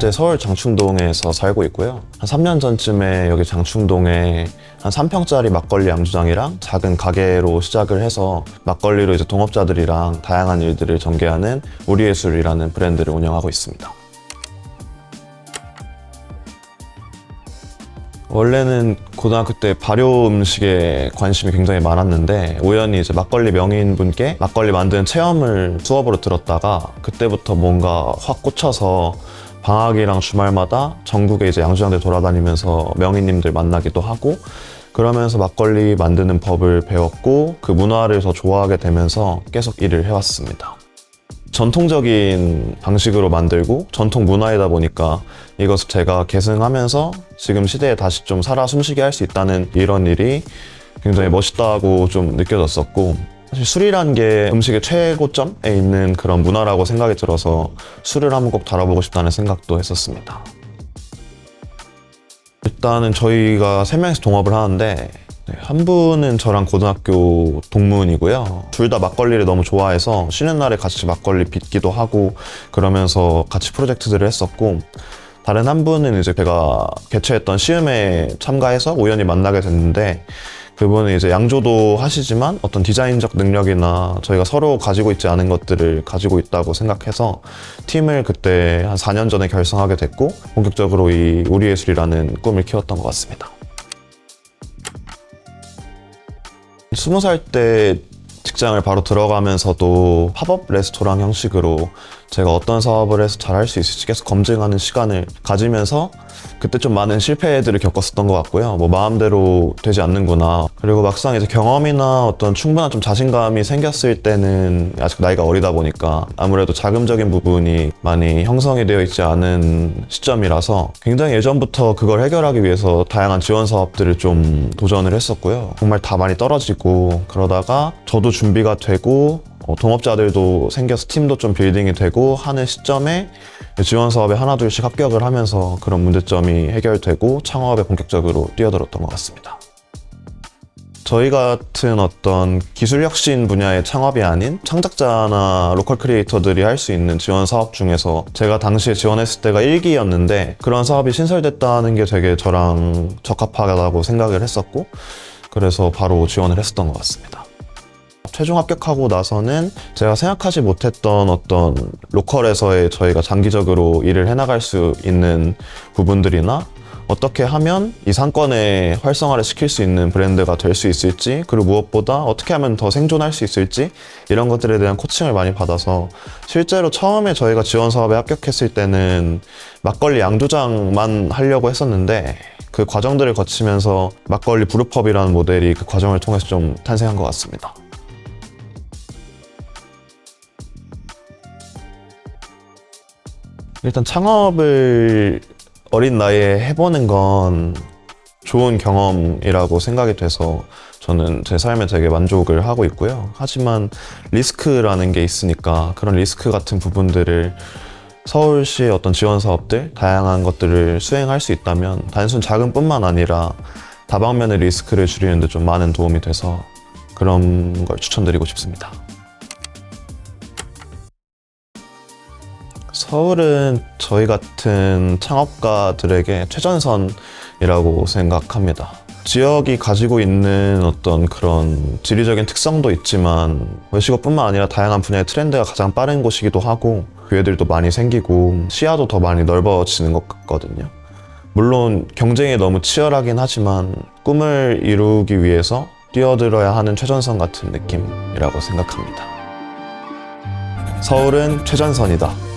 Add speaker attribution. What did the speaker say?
Speaker 1: 현재 서울 장충동에서 살고 있고요. 한 3년 전쯤에 여기 장충동에 한 3평짜리 막걸리 양조장이랑 작은 가게로 시작을 해서 막걸리로 이제 동업자들이랑 다양한 일들을 전개하는 우리예술이라는 브랜드를 운영하고 있습니다. 원래는 고등학교 때 발효 음식에 관심이 굉장히 많았는데 우연히 이제 막걸리 명인분께 막걸리 만드는 체험을 수업으로 들었다가 그때부터 뭔가 확 꽂혀서 방학이랑 주말마다 전국에 이제 양조장들 돌아다니면서 명인님들 만나기도 하고 그러면서 막걸리 만드는 법을 배웠고 그 문화를 더 좋아하게 되면서 계속 일을 해왔습니다. 전통적인 방식으로 만들고 전통 문화이다 보니까 이것을 제가 계승하면서 지금 시대에 다시 좀 살아 숨쉬게 할 수 있다는 이런 일이 굉장히 멋있다고 좀 느껴졌었고 사실 술이란 게 음식의 최고점에 있는 그런 문화라고 생각이 들어서 술을 한번 꼭 다뤄보고 싶다는 생각도 했었습니다. 일단은 저희가 3명이서 동업을 하는데 한 분은 저랑 고등학교 동문이고요. 둘 다 막걸리를 너무 좋아해서 쉬는 날에 같이 막걸리 빚기도 하고 그러면서 같이 프로젝트들을 했었고 다른 한 분은 이제 제가 개최했던 시음에 참가해서 우연히 만나게 됐는데 그분은 이제 양조도 하시지만 어떤 디자인적 능력이나 저희가 서로 가지고 있지 않은 것들을 가지고 있다고 생각해서 팀을 그때 한 4년 전에 결성하게 됐고 본격적으로 이 우리예술이라는 꿈을 키웠던 것 같습니다. 20살 때 직장을 바로 들어가면서도 팝업 레스토랑 형식으로 제가 어떤 사업을 해서 잘할 수 있을지 계속 검증하는 시간을 가지면서 그때 좀 많은 실패들을 겪었었던 것 같고요. 뭐 마음대로 되지 않는구나. 그리고 막상 이제 경험이나 어떤 충분한 좀 자신감이 생겼을 때는 아직 나이가 어리다 보니까 아무래도 자금적인 부분이 많이 형성이 되어 있지 않은 시점이라서 굉장히 예전부터 그걸 해결하기 위해서 다양한 지원 사업들을 좀 도전을 했었고요. 정말 다 많이 떨어지고 그러다가 저도 준비가 되고 동업자들도 생겨서 팀도 좀 빌딩이 되고 하는 시점에 지원 사업에 하나둘씩 합격을 하면서 그런 문제점이 해결되고 창업에 본격적으로 뛰어들었던 것 같습니다. 저희 같은 어떤 기술 혁신 분야의 창업이 아닌 창작자나 로컬 크리에이터들이 할 수 있는 지원 사업 중에서 제가 당시에 지원했을 때가 1기였는데 그런 사업이 신설됐다는 게 되게 저랑 적합하다고 생각을 했었고 그래서 바로 지원을 했었던 것 같습니다. 최종 합격하고 나서는 제가 생각하지 못했던 어떤 로컬에서의 저희가 장기적으로 일을 해나갈 수 있는 부분들이나 어떻게 하면 이 상권에 활성화를 시킬 수 있는 브랜드가 될 수 있을지 그리고 무엇보다 어떻게 하면 더 생존할 수 있을지 이런 것들에 대한 코칭을 많이 받아서 실제로 처음에 저희가 지원 사업에 합격했을 때는 막걸리 양조장만 하려고 했었는데 그 과정들을 거치면서 막걸리 브루펍이라는 모델이 그 과정을 통해서 좀 탄생한 것 같습니다. 일단 창업을 어린 나이에 해보는 건 좋은 경험이라고 생각이 돼서 저는 제 삶에 되게 만족을 하고 있고요. 하지만 리스크라는 게 있으니까 그런 리스크 같은 부분들을 서울시의 어떤 지원 사업들, 다양한 것들을 수행할 수 있다면 단순 자금뿐만 아니라 다방면의 리스크를 줄이는 데 좀 많은 도움이 돼서 그런 걸 추천드리고 싶습니다. 서울은 저희 같은 창업가들에게 최전선이라고 생각합니다. 지역이 가지고 있는 어떤 그런 지리적인 특성도 있지만 외식업뿐만 아니라 다양한 분야의 트렌드가 가장 빠른 곳이기도 하고 기회들도 많이 생기고 시야도 더 많이 넓어지는 것 같거든요. 물론 경쟁이 너무 치열하긴 하지만 꿈을 이루기 위해서 뛰어들어야 하는 최전선 같은 느낌이라고 생각합니다. 서울은 최전선이다.